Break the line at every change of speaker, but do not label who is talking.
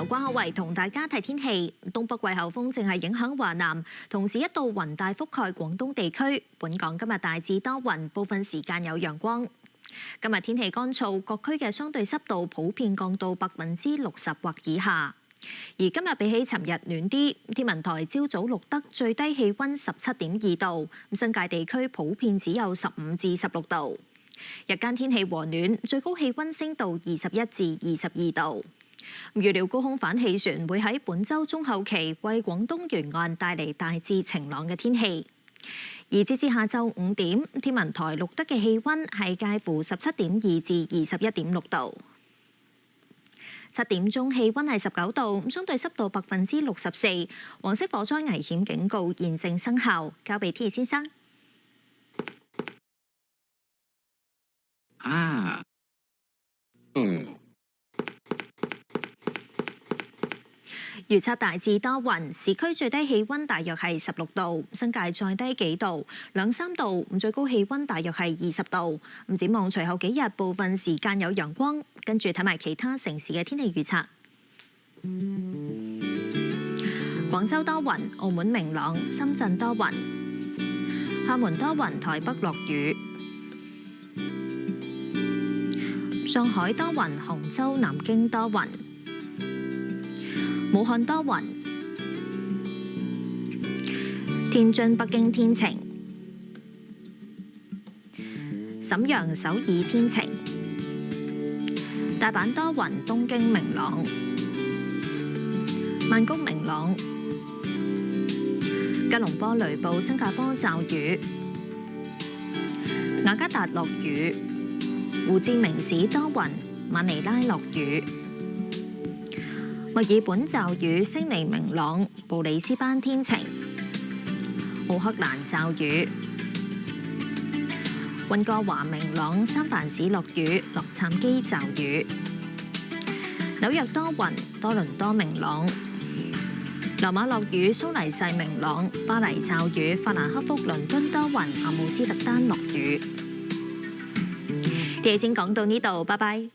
由關可維同大家睇天氣。東北季候風正係影響華南，同時一道雲帶覆蓋廣東地區。本港今日大致多雲，部分時間有陽光。今日天氣乾燥，各區嘅相對濕度普遍降到60%或以下。而今日比起尋日暖啲，天文台朝早錄得最低氣温17.2度，新界地區普遍只有15至16度。日間天氣和暖，最高氣温升到21至22度。預料高空反氣旋會喺本週中後期為廣東沿岸帶嚟大致晴朗嘅天氣。而截至下晝5點，天文台錄得嘅氣温係介乎17.2至21.6度。7點鐘氣温係19度，相對濕度64%，黃色火災危險警告現正生效。交俾天氣先生。預測大致多雲，市區最低氣温大約係16度，新界再低幾度，2-3度，最高氣温大約係20度。展望隨後幾日部分時間有陽光，跟住睇埋其他城市嘅天氣預測。廣州多雲，澳門明朗，深圳多雲，廈門多雲，台北落雨，上海多雲，杭州、南京多雲，武漢多雲，天津、北京天晴，瀋陽、首爾天晴，大阪多雲，東京明朗，曼谷明朗，吉隆坡雷暴，新加坡驟雨，雅加達落雨，胡志明市多雲，馬尼拉落雨。墨爾本驟雨，悉尼明朗，布里斯班天晴，奧克蘭驟雨，溫哥華明朗，三藩市落雨，洛杉磯驟雨，紐約多雲，多倫多明朗，羅馬落雨，蘇黎世明朗，巴黎驟雨，法蘭克福、倫敦多雲，阿姆斯特丹落雨。地先講到呢度，拜拜。